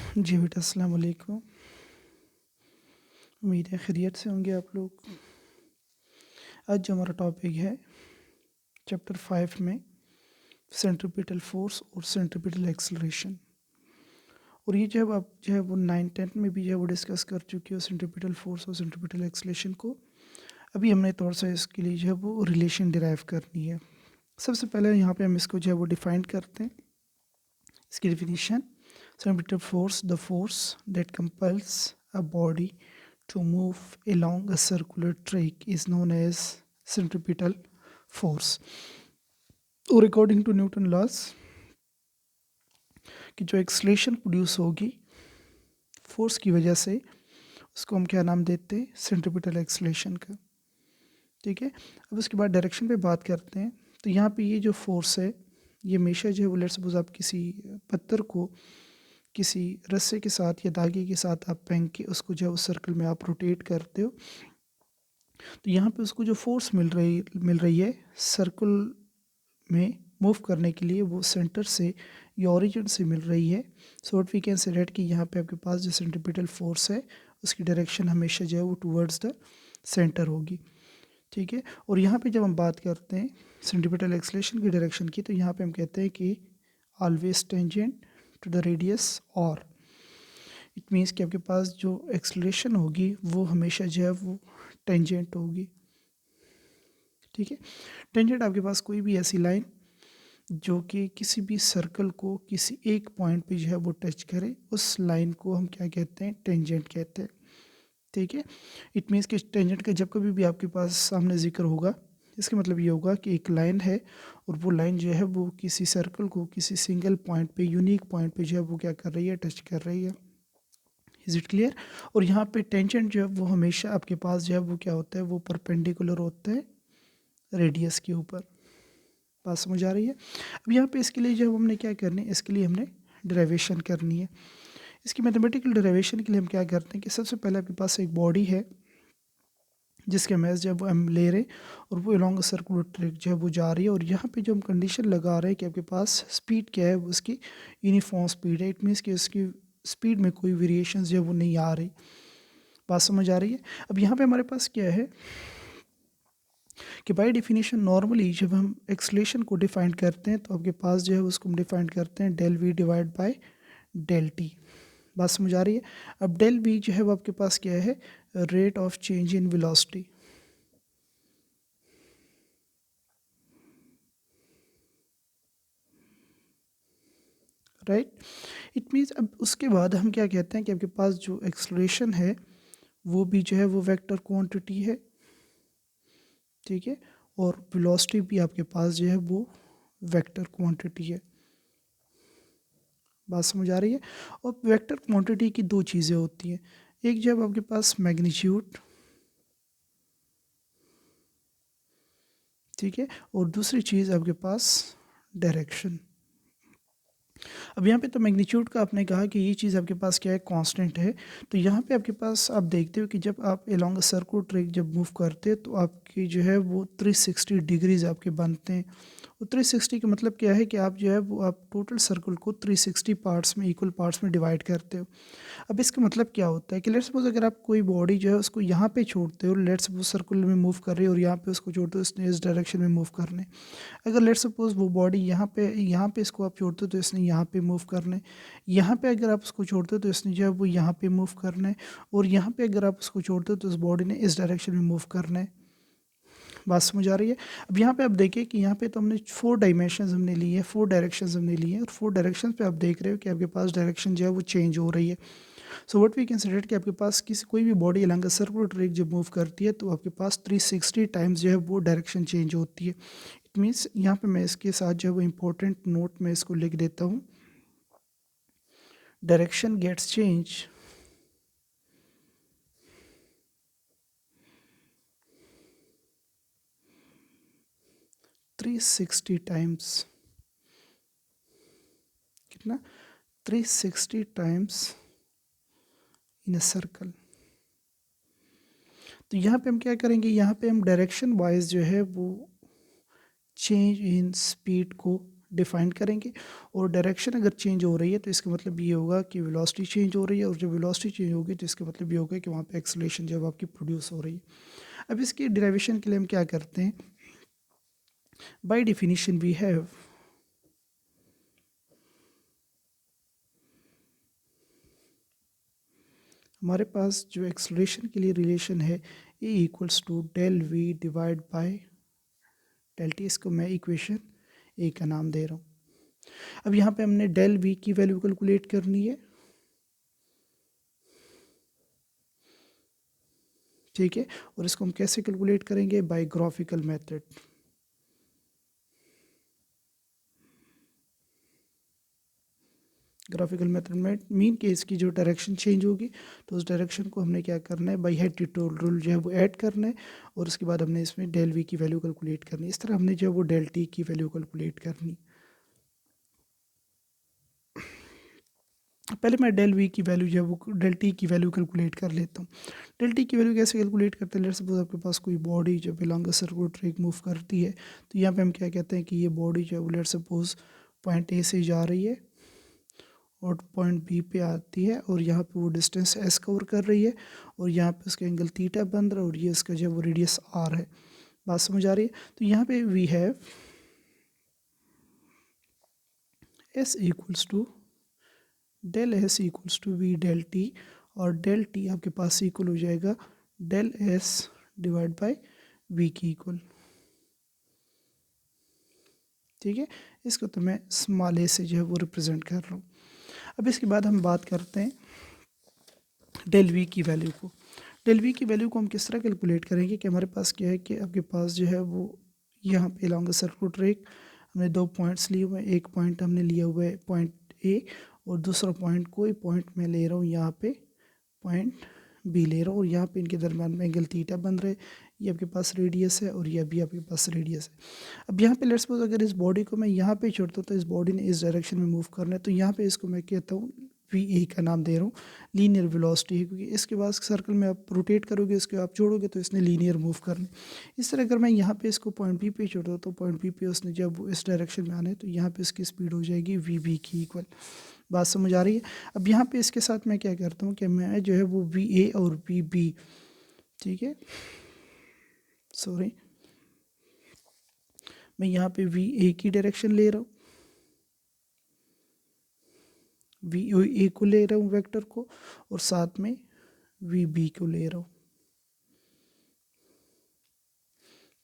जी बेटा, अस्सलाम वालेकुम। उम्मीद है खैरियत से होंगे आप लोग। आज जो हमारा टॉपिक है चैप्टर 5 में सेंट्रीपिटल फोर्स और सेंट्रीपिटल एक्सेलरेशन। और ये जो है आप जो है वो 9-10 में भी जो है वो डिस्कस कर चुके हो सेंट्रीपिटल फोर्स और सेंट्रीपिटल एक्सेलरेशन को। अभी हमने थोड़ा सा इसके लिए जो है वो रिलेशन डिराइव करनी है। सबसे पहले यहाँ पे हम इसको जो है वो डिफाइन करते हैं। इसकी definition: centripetal force, the force that compels a body to move along a circular track is known as centripetal force. और अकॉर्डिंग टू न्यूटन लॉज कि जो एक्सलेशन प्रोड्यूस होगी फोर्स की वजह से, उसको हम क्या नाम देते हैं? सेंट्रीपिटल एक्सलेशन का। ठीक है, अब उसके बाद डायरेक्शन पे बात करते हैं। तो यहाँ पे ये जो फोर्स है, ये हमेशा जो है वो लेट्स सपोज आप किसी पत्थर को किसी रस्से के साथ या धागे के साथ आप फेंक के उसको जो है उस सर्कल में आप रोटेट करते हो, तो यहाँ पे उसको जो फोर्स मिल रही है सर्कल में मूव करने के लिए, वो सेंटर से या ओरिजिन से मिल रही है। So what we can say that कि यहाँ पे आपके पास जो सेंट्रीपिटल फोर्स है उसकी डायरेक्शन हमेशा जो है वो टूवर्ड्स द सेंटर होगी। ठीक है, और यहाँ पे जब हम बात करते हैं सेंट्रीपिटल एक्सेलरेशन की डायरेक्शन की, तो यहाँ पे हम कहते हैं कि always tangent to the radius, और इट मीन्स कि आपके पास जो एक्सेलरेशन होगी वो हमेशा जो है वो टेंजेंट होगी। ठीक है, टेंजेंट आपके पास कोई भी ऐसी लाइन जो कि किसी भी सर्कल को किसी एक पॉइंट पे जो है वो टच करे, उस लाइन को हम क्या कहते हैं? टेंजेंट कहते हैं। ठीक है, इट मीन्स कि टेंजेंट का जब कभी भी आपके पास सामने जिक्र होगा, इसका मतलब ये होगा कि एक लाइन है और वो लाइन जो है वो किसी सर्कल को किसी सिंगल पॉइंट पे, यूनिक पॉइंट पे जो है वो क्या कर रही है? टच कर रही है। Is it clear? और यहाँ पे टेंजेंट जो है वो हमेशा आपके पास जो है वो क्या होता है? वो परपेंडिकुलर होता है रेडियस के ऊपर। बात समझ आ रही है? अब यहाँ पे इसके लिए जो हमने क्या करनी है, इसके लिए हमने डेरिवेशन करनी है। इसकी मैथमेटिकल डेरिवेशन के लिए हम क्या करते हैं कि सबसे पहले आपके पास एक बॉडी है जिसके मैथ जब हम ले रहे और वो अलॉन्ग सर्कुलर ट्रैक जो है वो जा रही है, और यहाँ पे जो हम कंडीशन लगा रहे हैं कि आपके पास स्पीड क्या है, वो उसकी यूनिफॉर्म स्पीड है। इट मीन्स कि उसकी स्पीड में कोई वेरिएशन जो है वो नहीं आ रही। बात समझ आ रही है? अब यहाँ पे हमारे पास क्या है कि बाय डेफिनेशन नॉर्मली जब हम एक्सलेशन को डिफाइन करते हैं तो आपके पास जो है उसको हम डिफाइन करते हैं del we divide by del t. बात समझ आ रही है? अब डेल वी जो है वो आपके पास क्या है? Rate of change in velocity. Right, it means अब उसके बाद हम क्या कहते हैं कि आपके पास जो एक्सलेशन है वो भी जो है वो वेक्टर क्वांटिटी है। ठीक है, और वेलोसिटी भी आपके पास जो है वो वेक्टर क्वांटिटी है। बात समझ आ रही है? और वेक्टर क्वांटिटी की दो चीज़ें होती हैं, एक जब आपके पास मैग्नीट्यूड, ठीक है, और दूसरी चीज़ आपके पास डायरेक्शन। अब यहाँ पे तो मैग्नीट्यूड का आपने कहा कि ये चीज़ आपके पास क्या है? कांस्टेंट है। तो यहाँ पे आपके पास आप देखते हो कि जब आप अलोंग अ सर्कुलर ट्रैक जब मूव करते हैं तो आपकी जो है वो 360 डिग्रीज आपके बनते हैं। और 360 का मतलब क्या है कि आप जो है वो आप टोटल सर्कल को 360 पार्ट्स में, इक्वल पार्ट्स में डिवाइड करते हो। अब इसका मतलब क्या होता है कि लेट्स सपोज अगर आप कोई बॉडी जो है उसको यहाँ पे छोड़ते हो, लेट्स सपोज सर्कुलर में मूव कर रही है और यहाँ पे उसको छोड़ते हो, इसने इस डायरेक्शन में मूव करने। अगर लेट्स सपोज वो बॉडी यहाँ पे इसको आप छोड़ते हो तो इसने यहाँ पे मूव करना है। यहाँ पे अगर आप उसको छोड़ते हो तो इसने जो है वो यहाँ पे मूव करना है। और यहाँ पे अगर आप उसको छोड़ते हो तो उस बॉडी ने इस डायरेक्शन में मूव करना है। बात समझ आ रही है? अब यहाँ पे आप देखिए कि यहाँ पे तो हमने 4 डायमेंशंस हमने ली है, 4 डायरेक्शंस हमने लिए हैं, और 4 डायरेक्शंस पे आप देख रहे हो कि आपके पास डायरेक्शन जो है वो चेंज हो रही है। So what we can consider कि आपके पास किसी कोई भी body along a circular track जब मूव करती है तो आपके पास 360 टाइम्स जो है वो डायरेक्शन चेंज होती है। इट मीन्स यहाँ पे मैं इसके साथ जो है वो इम्पोर्टेंट नोट में इसको लिख देता हूँ: direction gets change three sixty times. कितना? 360 टाइम्स इन अ सर्कल। तो यहाँ पे हम क्या करेंगे, यहाँ पे हम डायरेक्शन वाइज जो है वो चेंज इन स्पीड को डिफाइन करेंगे। और डायरेक्शन अगर चेंज हो रही है तो इसका मतलब ये होगा कि वेलोसिटी चेंज हो रही है, और जब वेलोसिटी चेंज होगी तो इसका मतलब ये होगा कि वहाँ पे एक्सेलरेशन जब आपकी प्रोड्यूस हो रही है। अब इसकी डेरिवेशन के लिए हम क्या करते हैं, बाय डेफिनेशन वी हैव हमारे पास जो एक्सेलरेशन के लिए रिलेशन है A equals to del we divide by del T. इसको मैं इक्वेशन ए का नाम दे रहा हूँ। अब यहाँ पे हमने डेल वी की वैल्यू कैलकुलेट करनी है, ठीक है। और इसको हम कैसे कैलकुलेट करेंगे, by graphical method. Graphical method में मीन के इसकी जो डायरेक्शन चेंज होगी तो उस डायरेक्शन को हमने क्या करना है, बाई हेड टू रूल जो है वो ऐड करना है, और उसके बाद हमने इसमें डेल वी की वैल्यू कैलकुलेट करनी है। इस तरह हमने जो है वो डेल टी की वैल्यू कैलकुलेट करनी। पहले मैं डेल वी की वैल्यू जो है वो डेल टी की वैल्यू कैलकुलेट कर लेता हूँ। डेल टी की वैल्यू कैसे कैलकुलेट करते हैं, लेट्स सपोज आपके पास कोई बॉडी जो बिलोंग सर्कुलर ट्रैक मूव करती है, तो यहाँ पे हम क्या कहते हैं कि ये बॉडी जो है वो लेट्स सपोज पॉइंट ए से जा रही है और पॉइंट बी पे आती है, और यहाँ पे वो डिस्टेंस एस कवर कर रही है, और यहाँ पे उसका एंगल थीटा बन रहा है, और ये इसका जो है वो रेडियस आर है। बात समझ आ रही है। तो यहाँ पे we have s equals to del s equals to v del t, और डेल टी आपके पास इक्वल हो जाएगा del s divide by v की इक्वल, ठीक है। इसको तो मैं स्मॉल ए से जो है वो रिप्रेजेंट कर रहा हूँ। अब इसके बाद हम बात करते हैं डेल वी की वैल्यू को। डेल वी की वैल्यू को हम किस तरह कैलकुलेट करेंगे कि हमारे पास क्या है कि आपके पास जो है वो यहाँ पे लॉन्ग सर्कुलर ट्रैक हमने दो पॉइंट्स लिए हुए हैं। एक पॉइंट हमने लिया हुआ है पॉइंट ए, और दूसरा पॉइंट कोई पॉइंट मैं ले रहा हूँ यहाँ पे पॉइंट बी ले रहा हूँ, और यहाँ पे इनके दरम्यान में एंगल थीटा बन रहा है। ये आपके पास रेडियस है और ये भी आपके पास रेडियस है। अब यहाँ पे लेट्स सपोज अगर इस बॉडी को मैं यहाँ पे छोड़ता हूँ तो इस बॉडी ने इस डायरेक्शन में मूव करना है, तो यहाँ पे इसको मैं कहता हूँ वी ए का नाम दे रहा हूँ, लीनियर वेलोसिटी है, क्योंकि इसके बाद सर्कल में आप रोटेट करोगे, इसके आप छोड़ोगे तो इसने लीनियर मूव करना है। इस तरह अगर मैं यहाँ पे इसको पॉइंट बी पे छोड़ता हूँ तो पॉइंट बी पे उसने जब इस डायरेक्शन में आना है तो यहाँ पे इसकी स्पीड हो जाएगी वी बी की इक्वल। बात समझ आ रही है। अब यहाँ पे इसके साथ मैं क्या करता हूँ कि मैं जो है वो वी ए और वी बी, ठीक है, सॉरी, मैं यहाँ पे वी ए की डायरेक्शन ले रहा हूँ, वी ए को ले रहा हूँ वेक्टर को, और साथ में वी बी को ले रहा हूँ,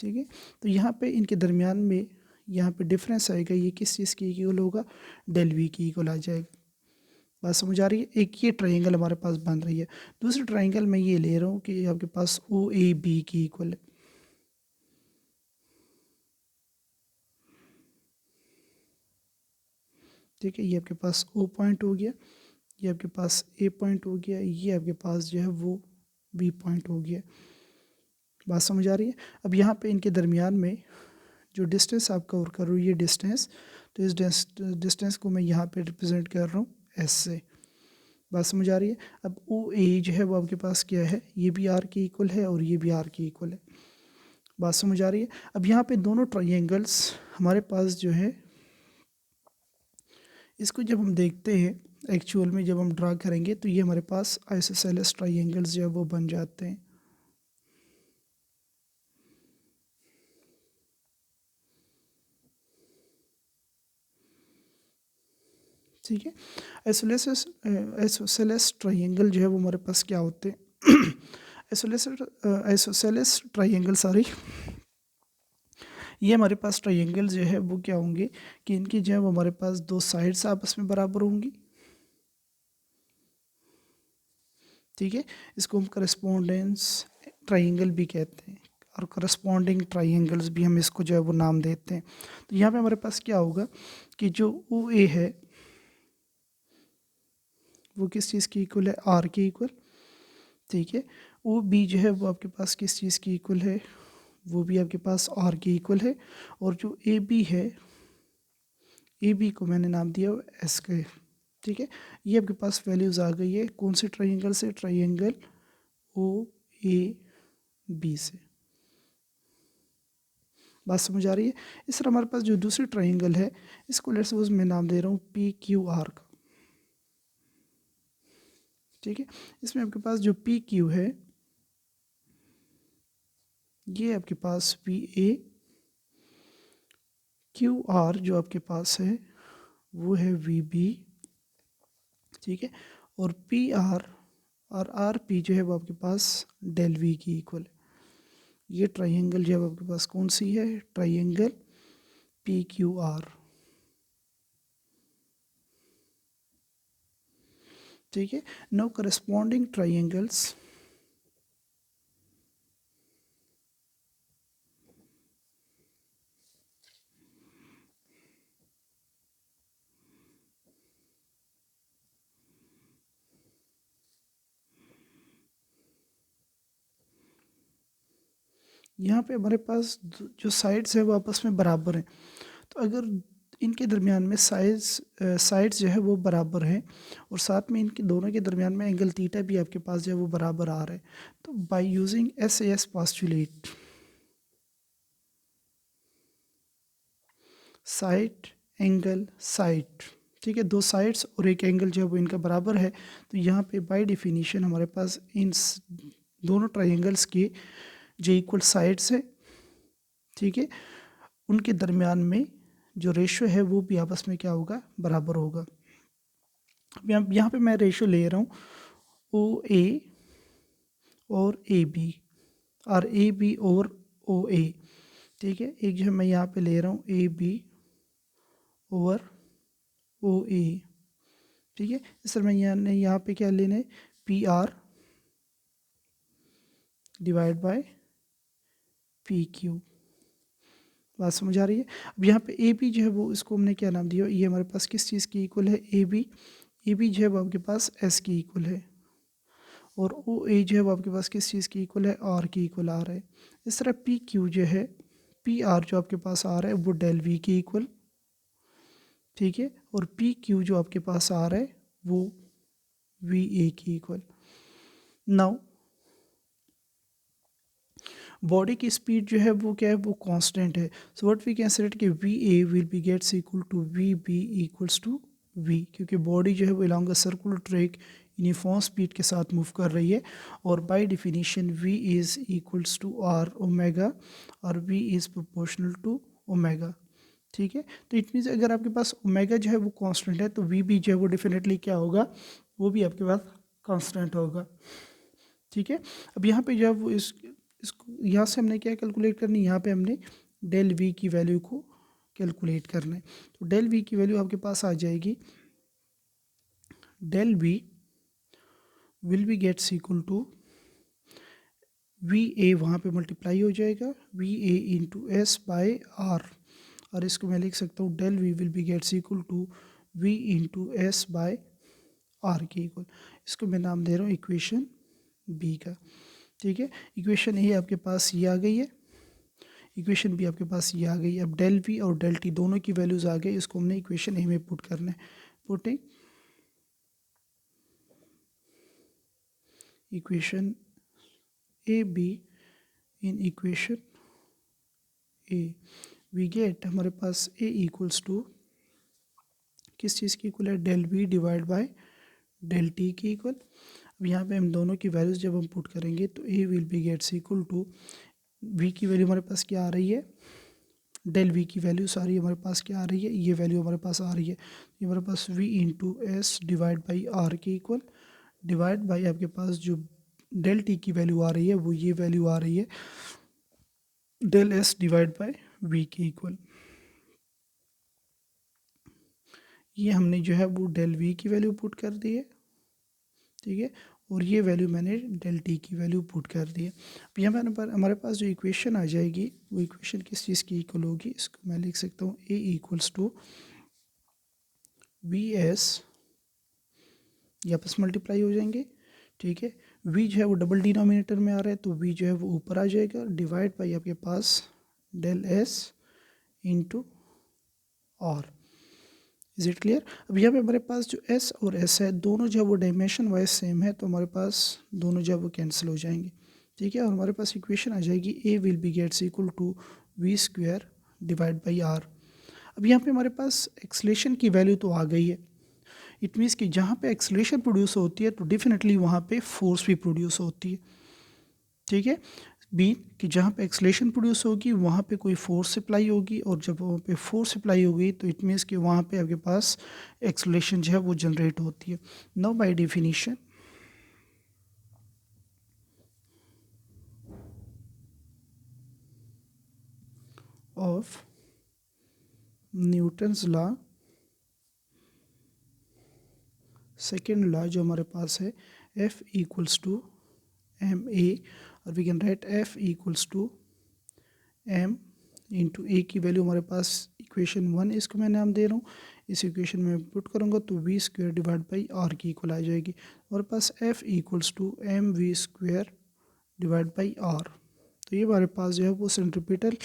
ठीक है। तो यहाँ पे इनके दरमियान में यहाँ पे डिफरेंस आएगा, ये किस चीज़ की इक्वल होगा, डेल वी की इक्वल आ जाएगा। बात समझ आ रही है। एक ये ट्रायंगल हमारे पास बन रही है, दूसरी ट्रायंगल मैं ये ले रहा हूँ कि आपके पास ओ ए बी की इक्वल है, ठीक है। ये आपके पास ओ पॉइंट हो गया, ये आपके पास ए पॉइंट हो गया, ये आपके पास जो है वो बी पॉइंट हो गया। बात समझ आ रही है। अब यहाँ पे इनके दरमियान में जो डिस्टेंस आप कवर कर रहे हो ये डिस्टेंस, तो इस डिस्टेंस को मैं यहाँ पे रिप्रेजेंट कर रहा हूँ एस से। बात समझ आ रही है। अब ओ ए जो है वो आपके पास क्या है, ये भी आर के इक्वल है और ये भी आर के इक्वल है। बात समझ आ रही है। अब यहाँ पे दोनों ट्रायंगल्स हमारे पास जो है, इसको जब हम देखते हैं एक्चुअल में जब हम ड्रा करेंगे तो ये हमारे पास आइसोसेलेस ट्रायंगल्स जो है वो बन जाते हैं, ठीक है। आइसोसेलेस ट्रायंगल जो है वो हमारे पास क्या होते हैं आइसोसेलेस ट्रायंगल, सॉरी, ये हमारे पास ट्रायंगल जो है वो क्या होंगे कि इनकी जो है वो हमारे पास दो साइड्स आपस में बराबर होंगी, ठीक है। इसको हम करस्पॉन्डेंस ट्रायंगल भी कहते हैं, और करस्पॉन्डिंग ट्रायंगल्स भी हम इसको जो है वो नाम देते हैं। तो यहाँ पे हमारे पास क्या होगा कि जो ओ ए है वो किस चीज़ की इक्वल है, आर के इक्वल, ठीक है। ओ बी जो है वो आपके पास किस चीज़ की इक्वल है, वो भी आपके पास आर के इक्वल है। और जो ए बी है, ए बी को मैंने नाम दिया एस का, ठीक है। ये आपके पास वैल्यूज़ आ गई है कौन से ट्रायंगल से, ट्रायंगल ओ ए बी से। बात समझ आ रही है। इस तरह हमारे पास जो दूसरी ट्राइंगल है, इसको लेट्स सपोज मैं नाम दे रहा हूँ PQR का, ठीक है। इसमें आपके पास जो PQ है ये आपके पास VA, QR जो आपके पास है वो है VB, ठीक है, और PR और RP जो है वो आपके पास डेल V की इक्वल है। ये ट्राइंगल जो है आपके पास कौन सी है, ट्राइंगल PQR, ठीक है। नाउ करस्पॉन्डिंग ट्राइंगल्स यहाँ पे हमारे पास जो साइड्स है वो आपस में बराबर हैं। तो अगर इनके दरमियान में साइड्स जो है वो बराबर हैं और साथ में इनके दोनों के दरमियान में एंगल थीटा भी आपके पास जो है वो बराबर आ रहा है, तो by using SAS postulate, side angle side, ठीक है, दो साइड्स और एक एंगल जो है वो इनका बराबर है, तो यहाँ पे बाय डेफिनेशन हमारे पास इन दोनों ट्राइंगल्स के जो इक्वल साइड्स है, ठीक है, उनके दरमियान में जो रेशो है वो भी आपस में क्या होगा, बराबर होगा। अब यहाँ पे मैं रेशो ले रहा हूँ OA और AB और AB और OA, ठीक है। एक जो है मैं यहाँ पे ले रहा हूँ AB और OA, ठीक है। इस तरह मैं यहाँ पे क्या लेना है, PR डिवाइड बाय PQ। बात समझ आ रही है। अब यहाँ पे AB जो है वो इसको हमने क्या नाम दिया, ये हमारे पास किस चीज़ की इक्वल है, AB जो है वो आपके पास S की इक्वल है, और OA जो है वो आपके पास किस चीज़ की इक्वल है, R की इक्वल आ रहा है। इस तरह PQ जो है, PR जो आपके पास आ रहा है वो डेल V की इक्वल, ठीक है, और PQ जो आपके पास आ रहा है वो VA की इक्वल। नाउ बॉडी की स्पीड जो है वो क्या है, वो कांस्टेंट है। So what we can set कि VA will be gets equal to VB equals to V, क्योंकि बॉडी जो है वो along a circular track uniform speed के साथ मूव कर रही है, और by definition V is equals to R omega और V is proportional to omega, ठीक है। तो इट मीन्स अगर आपके पास ओमेगा जो है वो कांस्टेंट है तो VB जो है वो डेफिनेटली क्या होगा, वो भी आपके पास कांस्टेंट होगा, ठीक है। अब यहाँ पे जब इसको यहाँ से हमने क्या कैलकुलेट करनी, यहाँ पे हमने डेल V की वैल्यू को कैलकुलेट करना है। तो डेल V की वैल्यू आपके पास आ जाएगी, del V will be gets equal to VA, वहाँ पे मल्टीप्लाई हो जाएगा VA into S by R, और इसको मैं लिख सकता हूँ del V will be gets equal to V into S by R के इक्वल। इसको मैं नाम दे रहा हूँ इक्वेशन B का, ठीक है। इक्वेशन ए आपके पास ये आ गई है, इक्वेशन बी आपके पास ये आ गई है। अब डेल वी और डेल टी दोनों की वैल्यूज़ आ गई, इसको हमने इक्वेशन ए में पुट करना है। Putting equation A B in equation A, we get, हमारे पास ए इक्वल्स टू किस चीज़ की इक्वल है, del we divide by del t की इक्वल। अब यहाँ पे हम दोनों की वैल्यूज़ जब हम पुट करेंगे तो A will be gets equal to, V की वैल्यू हमारे पास क्या आ रही है, डेल वी की वैल्यू सारी हमारे पास क्या आ रही है, ये वैल्यू हमारे पास आ रही है, ये हमारे पास v into s divide by r के इक्वल, डिवाइड बाई आपके पास जो डेल टी की वैल्यू आ रही है वो ये वैल्यू आ रही है del s divide by v के इक्वल। ये हमने जो है वो डेल वी की वैल्यू पुट कर दी है, ठीक है, और ये वैल्यू मैंने डेल टी की वैल्यू पुट कर दी है। अब यहाँ पर हमारे पास जो इक्वेशन आ जाएगी वो इक्वेशन किस चीज़ की इक्वल होगी, इसको मैं लिख सकता हूँ ए इक्वल्स टू वी एस, ये आपस मल्टीप्लाई हो जाएंगे, ठीक है। वी जो है वो डबल डिनोमिनेटर में आ रहा है तो वी जो है वो ऊपर आ जाएगा, डिवाइड बाई आपके पास del s into r. Is it clear. अब यहाँ पे हमारे पास जो एस और एस है दोनों जो है वो डायमेंशन वाइज सेम है, तो हमारे पास दोनों जो है वो कैंसिल हो जाएंगे, ठीक है, और हमारे पास इक्वेशन आ जाएगी a will be gets equal to v square divide by r. अब यहाँ पे हमारे पास एक्सलेशन की वैल्यू तो आ गई है। इट मीन्स कि जहाँ पे एक्सलेशन प्रोड्यूस होती है तो डेफिनेटली वहाँ पे फोर्स भी प्रोड्यूस होती है। ठीक है, बी कि जहाँ पे एक्सलेशन प्रोड्यूस होगी वहाँ पे कोई फोर्स सप्लाई होगी, और जब वहाँ पे फोर्स सप्लाई होगी तो इट मीन्स कि वहाँ पे आपके पास एक्सलेशन जो है वो जनरेट होती है। Now by definition of Newton's law, second law जो हमारे पास है F equals to m a, और we can write F equals to m into a की वैल्यू हमारे पास इक्वेशन 1 इसको मैं नाम दे रहा हूँ। इस इक्वेशन में पुट करूँगा तो v square divide by r की इक्वल आ जाएगी। हमारे पास F equals to m v square divide by r. तो ये हमारे पास जो है वो सेंट्रीपिटल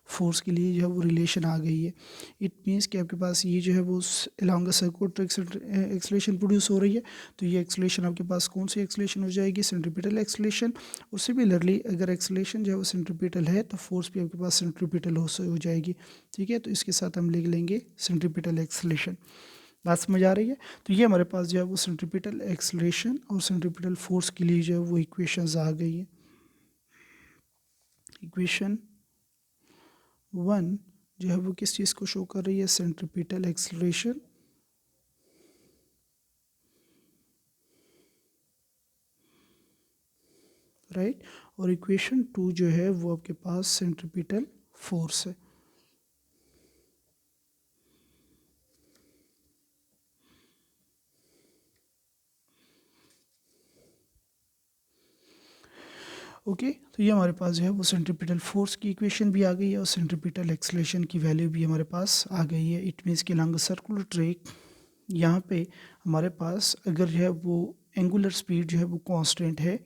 फोर्स के लिए जो है वो रिलेशन आ गई है। इट मीन्स कि आपके पास ये जो है वो along the circular acceleration produce हो रही है, तो ये एक्सलेशन आपके पास कौन सी एक्सलेशन हो जाएगी, सेंट्रीपिटल एक्सलेशन। और सिमिलरली अगर एक्सलेशन जो है वो सेंट्रीपिटल है तो फोर्स भी आपके पास सेंट्रीपिटल हो जाएगी। ठीक है, तो इसके साथ हम लिख लेंगे सेंट्रीपिटल एक्सलेशन। बात समझ आ रही है? तो ये हमारे पास जो है वो सेंट्रीपिटल एक्सलेशन और सेंट्रीपिटल फोर्स के लिए जो है वो इक्वेशंस आ गई है। इक्वेशन 1 जो है वो किस चीज़ को शो कर रही है, सेंट्रीपिटल एक्सलरेशन, राइट। और इक्वेशन 2 जो है वो आपके पास सेंट्रीपिटल फोर्स है। ओके, तो ये हमारे पास जो है वो सेंट्रीपिटल फोर्स की इक्वेशन भी आ गई है और सेंट्रीपिटल एक्सलेशन की वैल्यू भी हमारे पास आ गई है। इट मीन्स कि लॉन्ग सर्कुलर ट्रैक यहाँ पे हमारे पास अगर जो है वो एंगुलर स्पीड जो है वो कांस्टेंट है,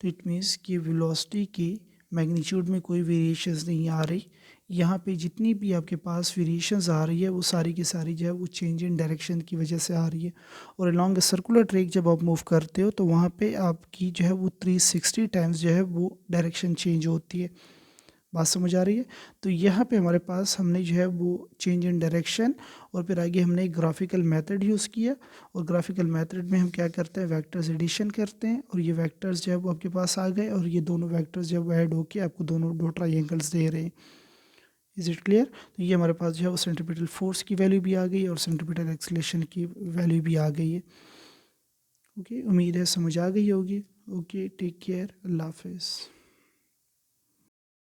तो इट मीन्स कि वेलोसिटी की मैग्नीट्यूड में कोई वेरिएशंस नहीं आ रही। यहाँ पे जितनी भी आपके पास वेरिएशंस आ रही है वो सारी की सारी जो है वो चेंज इन डायरेक्शन की वजह से आ रही है। और अलॉन्ग सर्कुलर ट्रैक जब आप मूव करते हो तो वहाँ पे आपकी जो है वो 360 टाइम्स जो है वो डायरेक्शन चेंज होती है। बात समझ आ रही है? तो यहाँ पे हमारे पास हमने जो है वो चेंज इन डायरेक्शन और फिर आगे हमने एक ग्राफिकल मेथड यूज़ किया, और ग्राफिकल मेथड में हम क्या करते हैं, वेक्टर्स एडिशन करते हैं, और ये वेक्टर्स जो है वो आपके पास आ गए, और ये दोनों वेक्टर्स जो है वो ऐड होके आपको दोनों दो ट्राइंगल्स दे रहे हैं। Is it clear? तो ये हमारे पास जो है वो सेंट्रीपिटल फोर्स की वैल्यू भी आ गई और सेंट्रीपिटल एक्सलेशन की वैल्यू भी आ गई है। ओके, उम्मीद है समझ आ गई होगी। ओके, टेक केयर, अल्लाह हाफिज़।